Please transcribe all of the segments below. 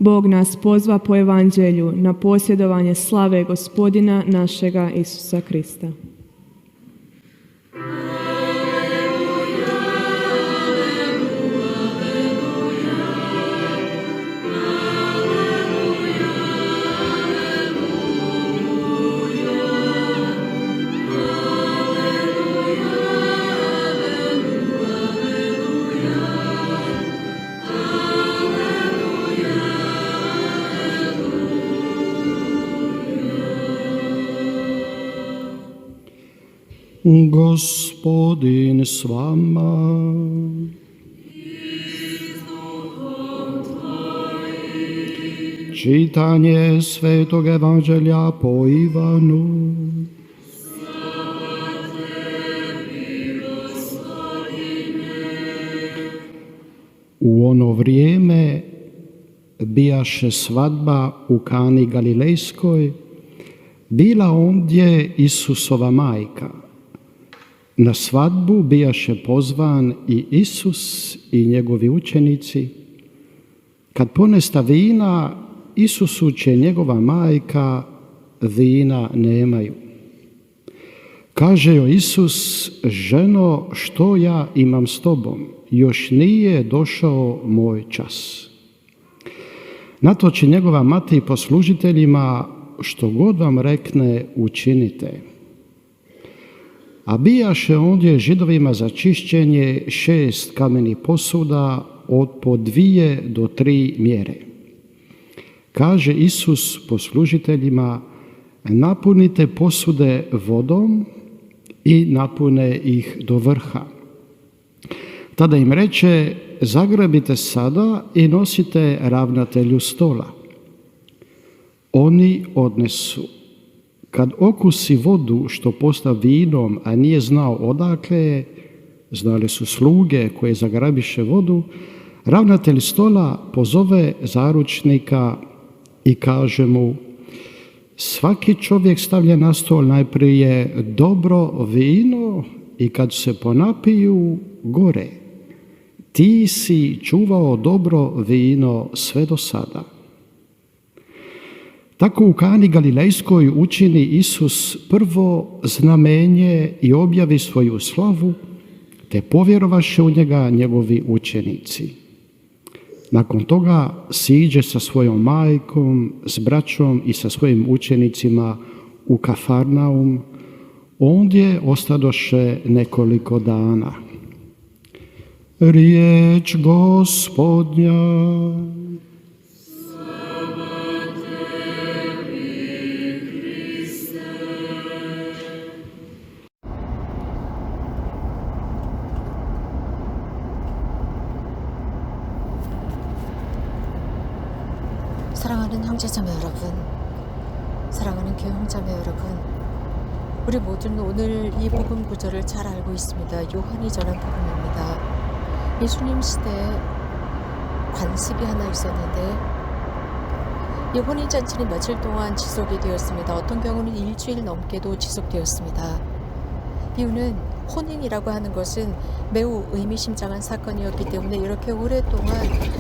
Bog nas pozva po evanđelju na posjedovanje slave Gospodina našega Isusa Krista. Gospodin s vama. Čitanje Svetog Evanđelja po Ivanu. U ono vrijeme bijaše svadba u Kani Galilejskoj, bila ondje Isusova majka. Na svadbu bijaše pozvan i Isus i njegovi učenici. Kad ponesta vina, Isusu će njegova majka, vina nemaju. Kaže joj Isus: ženo, što ja imam s tobom? Još nije došao moj čas. Na to će njegova mati poslužiteljima: što god vam rekne, učinite. A bijaše ondje Židovima za čišćenje 6 kamenih posuda od po 2 do 3 mjere. Kaže Isus poslužiteljima: napunite posude vodom, i napune ih do vrha. Tada im reče: zagrabite sada i nosite ravnatelju stola. Oni odnesu. Kad okusi vodu što posta vinom, a nije znao odakle je, znale su sluge koje zagrabiše vodu, ravnatelj stola pozove zaručnika i kaže mu: svaki čovjek stavlja na stol najprije dobro vino i kad se ponapiju, gore. Ti si čuvao dobro vino sve do sada. Tako u Kani Galilejskoj učini Isus prvo znamenje i objavi svoju slavu, te povjerovaše u njega njegovi učenici. Nakon toga siđe sa svojom majkom, s braćom i sa svojim učenicima u Kafarnaum, ondje ostadoše nekoliko dana. Riječ Gospodnja. 사랑하는 형제자매 여러분, 사랑하는 교회 형제자매 여러분, 우리 모두는 오늘 이 복음 구절을 잘 알고 있습니다. 요한이 전한 복음입니다. 예수님 시대에 관습이 하나 있었는데, 이 혼인잔치는 며칠 동안 지속이 되었습니다. 어떤 경우는 일주일 넘게도 지속되었습니다. 이유는 혼인이라고 하는 것은 매우 의미심장한 사건이었기 때문에 이렇게 오랫동안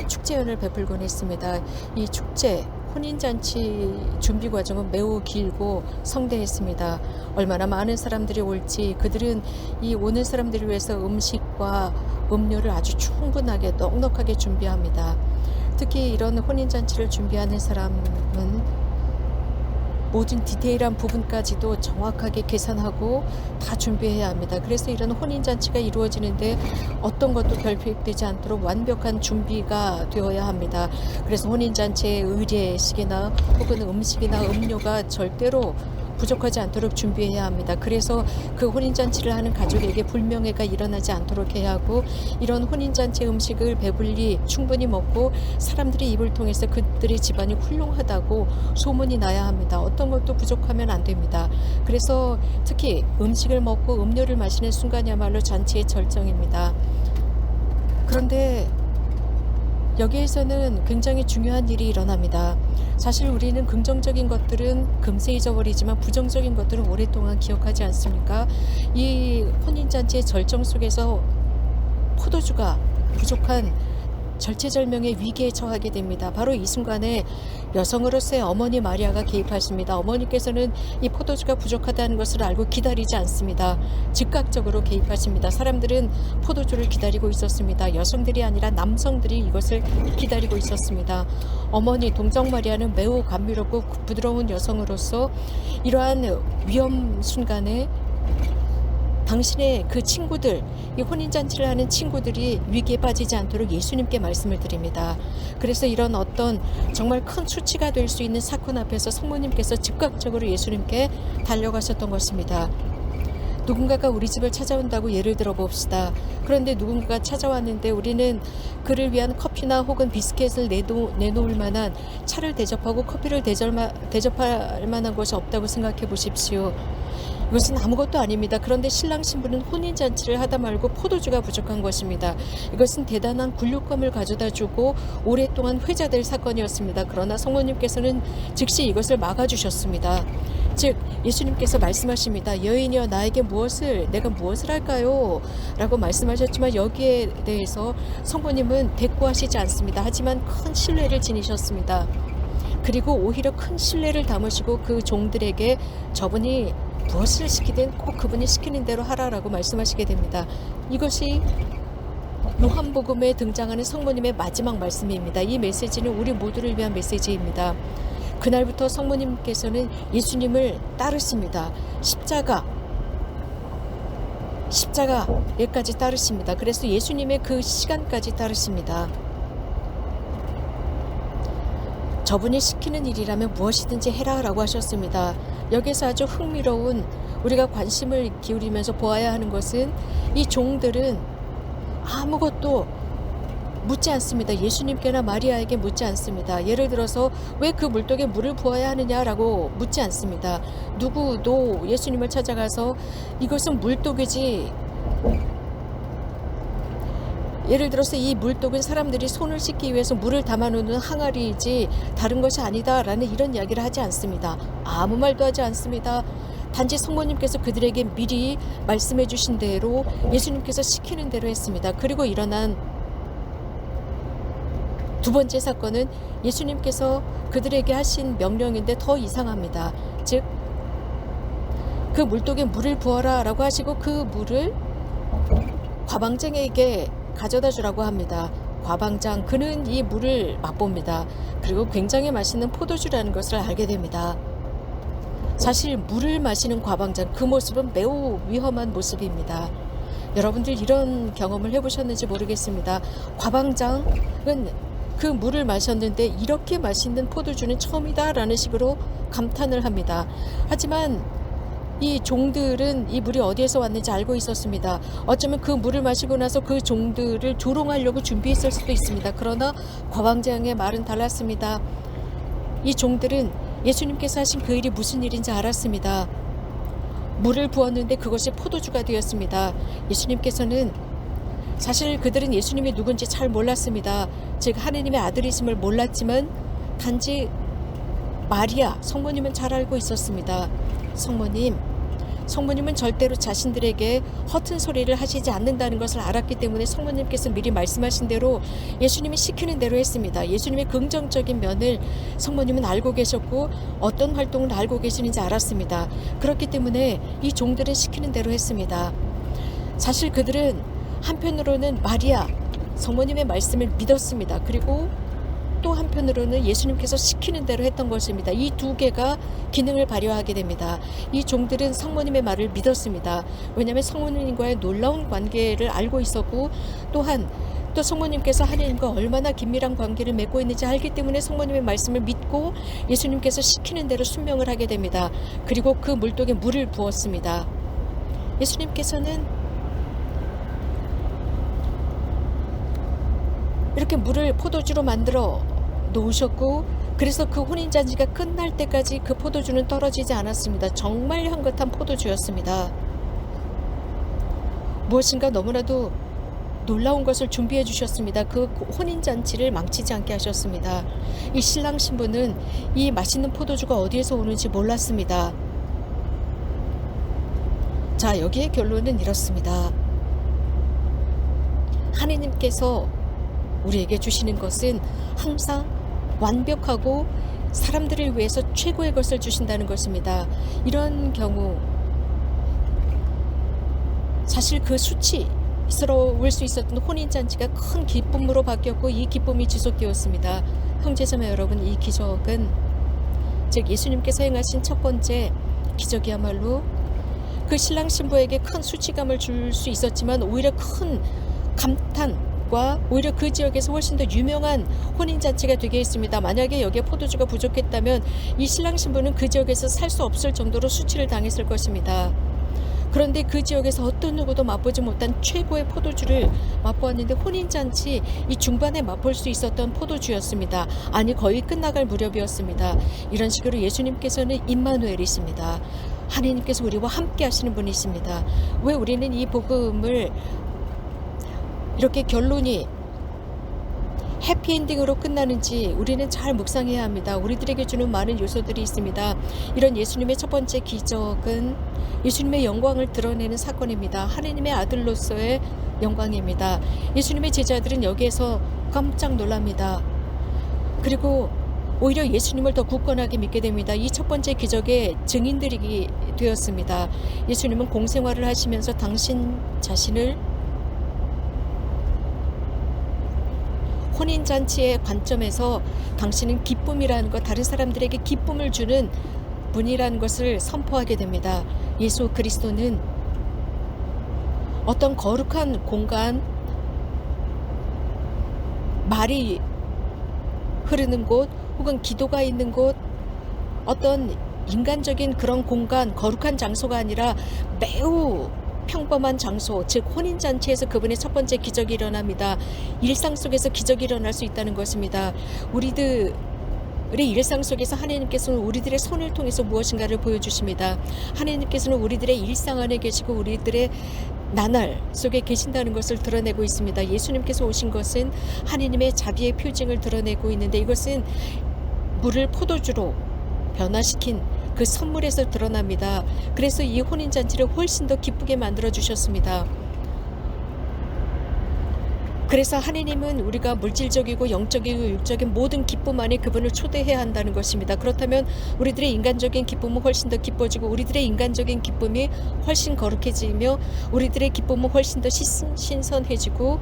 축제연을 베풀곤 했습니다. 이 축제, 혼인잔치 준비 과정은 매우 길고 성대했습니다. 얼마나 많은 사람들이 올지, 그들은 이 오는 사람들을 위해서 음식과 음료를 아주 충분하게 넉넉하게 준비합니다. 특히 이런 혼인잔치를 준비하는 사람은 모든 디테일한 부분까지도 정확하게 계산하고 다 준비해야 합니다. 그래서 이런 혼인잔치가 이루어지는데 어떤 것도 결핍되지 않도록 완벽한 준비가 되어야 합니다. 그래서 혼인잔치에 의례식이나 혹은 음식이나 음료가 절대로 부족하지 않도록 준비해야 합니다. 그래서 그 혼인잔치를 하는 가족에게 불명예가 일어나지 않도록 해야 하고, 이런 혼인잔치 음식을 배불리 충분히 먹고 사람들이 입을 통해서 그들의 집안이 훌륭하다고 소문이 나야 합니다. 어떤 것도 부족하면 안 됩니다. 그래서 특히 음식을 먹고 음료를 마시는 순간이야말로 잔치의 절정입니다. 그런데 여기에서는 굉장히 중요한 일이 일어납니다. 사실 우리는 긍정적인 것들은 금세 잊어버리지만 부정적인 것들은 오랫동안 기억하지 않습니까? 이 혼인잔치의 절정 속에서 포도주가 부족한 절체절명의 위기에 처하게 됩니다. 바로 이 순간에 여성으로서의 어머니 마리아가 개입하십니다. 어머니께서는 이 포도주가 부족하다는 것을 알고 기다리지 않습니다. 즉각적으로 개입하십니다. 사람들은 포도주를 기다리고 있었습니다. 여성들이 아니라 남성들이 이것을 기다리고 있었습니다. 어머니 동정 마리아는 매우 감미롭고 부드러운 여성으로서 이러한 위험 순간에 당신의 그 친구들, 이 혼인잔치를 하는 친구들이 위기에 빠지지 않도록 예수님께 말씀을 드립니다. 그래서 이런 어떤 정말 큰 수치가 될 수 있는 사건 앞에서 성모님께서 즉각적으로 예수님께 달려가셨던 것입니다. 누군가가 우리 집을 찾아온다고 예를 들어 봅시다. 그런데 누군가가 찾아왔는데 우리는 그를 위한 커피나 혹은 비스켓을 내놓을 만한 차를 대접하고 커피를 대접할 만한 것이 없다고 생각해 보십시오. 이것은 아무것도 아닙니다. 그런데 신랑 신부는 혼인잔치를 하다 말고 포도주가 부족한 것입니다. 이것은 대단한 굴욕감을 가져다 주고 오랫동안 회자될 사건이었습니다. 그러나 성모님께서는 즉시 이것을 막아주셨습니다. 즉 예수님께서 말씀하십니다. 여인이여 내가 무엇을 할까요? 라고 말씀하셨지만 여기에 대해서 성모님은 대꾸하시지 않습니다. 하지만 큰 신뢰를 지니셨습니다. 그리고 오히려 큰 신뢰를 담으시고 그 종들에게 저분이 무엇을 시키든 꼭 그분이 시키는 대로 하라라고 말씀하시게 됩니다. 이것이 요한복음에 등장하는 성모님의 마지막 말씀입니다. 이 메시지는 우리 모두를 위한 메시지입니다. 그날부터 성모님께서는 예수님을 따르십니다. 십자가에까지 따르십니다. 그래서 예수님의 그 시간까지 따르십니다. 저분이 시키는 일이라면 무엇이든지 해라 라고 하셨습니다. 여기서 아주 흥미로운 우리가 관심을 기울이면서 보아야 하는 것은 이 종들은 아무것도 묻지 않습니다. 예수님께나 마리아에게 묻지 않습니다. 예를 들어서 왜 그 물독에 물을 부어야 하느냐라고 묻지 않습니다. 누구도 예수님을 찾아가서 이것은 물독이지, 예를 들어서 이 물독은 사람들이 손을 씻기 위해서 물을 담아놓는 항아리이지 다른 것이 아니다 라는 이런 이야기를 하지 않습니다. 아무 말도 하지 않습니다. 단지 성모님께서 그들에게 미리 말씀해 주신 대로 예수님께서 시키는 대로 했습니다. 그리고 일어난 두 번째 사건은 예수님께서 그들에게 하신 명령인데 더 이상합니다. 즉, 그 물독에 물을 부어라 라고 하시고 그 물을 과방장에게 가져다 주라고 합니다. 과방장, 그는 이 물을 맛봅니다. 그리고 굉장히 맛있는 포도주라는 것을 알게 됩니다. 사실 물을 마시는 과방장, 그 모습은 매우 위험한 모습입니다. 여러분들 이런 경험을 해보셨는지 모르겠습니다. 과방장은 그 물을 마셨는데 이렇게 맛있는 포도주는 처음이다 라는 식으로 감탄을 합니다. 하지만 이 종들은 이 물이 어디에서 왔는지 알고 있었습니다. 어쩌면 그 물을 마시고 나서 그 종들을 조롱하려고 준비했을 수도 있습니다. 그러나 과방장의 말은 달랐습니다. 이 종들은 예수님께서 하신 그 일이 무슨 일인지 알았습니다. 물을 부었는데 그것이 포도주가 되었습니다. 예수님께서는 사실 그들은 예수님이 누군지 잘 몰랐습니다. 즉 하느님의 아들이심을 몰랐지만 단지 마리아, 성모님은 잘 알고 있었습니다. 성모님은 절대로 자신들에게 허튼 소리를 하시지 않는다는 것을 알았기 때문에 성모님께서 미리 말씀하신 대로 예수님이 시키는 대로 했습니다. 예수님의 긍정적인 면을 성모님은 알고 계셨고 어떤 활동을 알고 계시는지 알았습니다. 그렇기 때문에 이 종들은 시키는 대로 했습니다. 사실 그들은 한편으로는 마리아, 성모님의 말씀을 믿었습니다. 그리고 또 한편으로는 예수님께서 시키는 대로 했던 것입니다. 이 두 개가 기능을 발휘하게 됩니다. 이 종들은 성모님의 말을 믿었습니다. 왜냐하면 성모님과의 놀라운 관계를 알고 있었고 또한 또 성모님께서 하나님과 얼마나 긴밀한 관계를 맺고 있는지 알기 때문에 성모님의 말씀을 믿고 예수님께서 시키는 대로 순명을 하게 됩니다. 그리고 그 물독에 물을 부었습니다. 예수님께서는 이렇게 물을 포도주로 만들어 놓으셨고 그래서 그 혼인잔치가 끝날 때까지 그 포도주는 떨어지지 않았습니다. 정말 향긋한 포도주였습니다. 무엇인가 너무나도 놀라운 것을 준비해 주셨습니다. 그 혼인잔치를 망치지 않게 하셨습니다. 이 신랑 신부는 이 맛있는 포도주가 어디에서 오는지 몰랐습니다. 자, 여기에 결론은 이렇습니다. 하느님께서 우리에게 주시는 것은 항상 완벽하고 사람들을 위해서 최고의 것을 주신다는 것입니다. 이런 경우 사실 그 수치스러울 수 있었던 혼인잔치가 큰 기쁨으로 바뀌었고 이 기쁨이 지속되었습니다. 형제자매 여러분, 이 기적은 즉 예수님께서 행하신 첫 번째 기적이야말로 그 신랑 신부에게 큰 수치감을 줄 수 있었지만 오히려 큰 감탄과 오히려 그 지역에서 훨씬 더 유명한 혼인잔치가 되게 했습니다. 만약에 여기에 포도주가 부족했다면 이 신랑 신부는 그 지역에서 살 수 없을 정도로 수치를 당했을 것입니다. 그런데 그 지역에서 어떤 누구도 맛보지 못한 최고의 포도주를 맛보았는데 혼인잔치 이 중반에 맛볼 수 있었던 포도주였습니다. 아니 거의 끝나갈 무렵이었습니다. 이런 식으로 예수님께서는 임마누엘이십니다. 하나님께서 우리와 함께 하시는 분이십니다. 왜 우리는 이 복음을 이렇게 결론이 해피엔딩으로 끝나는지 우리는 잘 묵상해야 합니다. 우리들에게 주는 많은 요소들이 있습니다. 이런 예수님의 첫 번째 기적은 예수님의 영광을 드러내는 사건입니다. 하나님의 아들로서의 영광입니다. 예수님의 제자들은 여기에서 깜짝 놀랍니다. 그리고 오히려 예수님을 더 굳건하게 믿게 됩니다. 이 첫 번째 기적의 증인들이 되었습니다. 예수님은 공생활을 하시면서 당신 자신을 혼인잔치의 관점에서 당신은 기쁨이라는 것, 다른 사람들에게 기쁨을 주는 분이라는 것을 선포하게 됩니다. 예수 그리스도는 어떤 거룩한 공간, 말이 흐르는 곳 혹은 기도가 있는 곳, 어떤 인간적인 그런 공간, 거룩한 장소가 아니라 매우 평범한 장소, 즉 혼인잔치에서 그분의 첫 번째 기적이 일어납니다. 일상 속에서 기적이 일어날 수 있다는 것입니다. 우리들의 일상 속에서 하나님께서는 우리들의 손을 통해서 무엇인가를 보여주십니다. 하나님께서는 우리들의 일상 안에 계시고 우리들의 나날 속에 계신다는 것을 드러내고 있습니다. 예수님께서 오신 것은 하나님의 자비의 표징을 드러내고 있는데 이것은 물을 포도주로 변화시킨 그 선물에서 드러납니다. 그래서 이 혼인잔치를 훨씬 더 기쁘게 만들어 주셨습니다. 그래서 하나님은 우리가 물질적이고 영적이고 육적인 모든 기쁨 안에 그분을 초대해야 한다는 것입니다. 그렇다면 우리들의 인간적인 기쁨은 훨씬 더 기뻐지고 우리들의 인간적인 기쁨이 훨씬 거룩해지며 우리들의 기쁨은 훨씬 더 신선해지고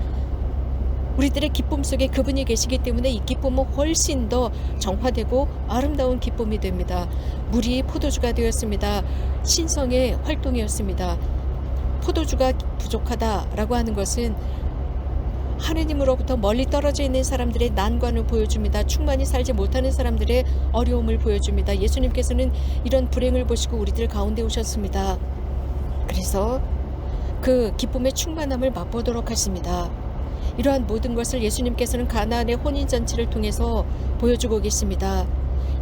우리들의 기쁨 속에 그분이 계시기 때문에 이 기쁨은 훨씬 더 정화되고 아름다운 기쁨이 됩니다. 물이 포도주가 되었습니다. 신성의 활동이었습니다. 포도주가 부족하다라고 하는 것은 하느님으로부터 멀리 떨어져 있는 사람들의 난관을 보여줍니다. 충만히 살지 못하는 사람들의 어려움을 보여줍니다. 예수님께서는 이런 불행을 보시고 우리들 가운데 오셨습니다. 그래서 그 기쁨의 충만함을 맛보도록 하십니다. 이러한 모든 것을 예수님께서는 가나안의 혼인잔치를 통해서 보여주고 계십니다.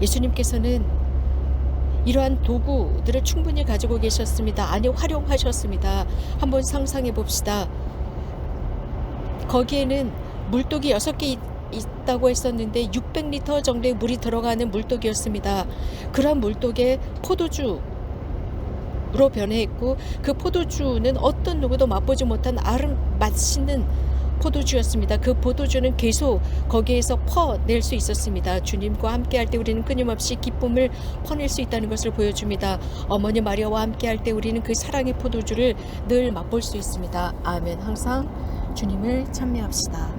예수님께서는 이러한 도구들을 충분히 가지고 계셨습니다. 아니 활용하셨습니다. 한번 상상해 봅시다. 거기에는 물독이 6개 있다고 했었는데 600리터 정도의 물이 들어가는 물독이었습니다. 그런 물독에 포도주로 변해있고 그 포도주는 어떤 누구도 맛보지 못한 맛있는 포도주였습니다. 그 포도주는 계속 거기에서 퍼낼 수 있었습니다. 주님과 함께할 때 우리는 끊임없이 기쁨을 퍼낼 수 있다는 것을 보여줍니다. 어머니 마리아와 함께할 때 우리는 그 사랑의 포도주를 늘 맛볼 수 있습니다. 아멘. 항상 주님을 찬미합시다.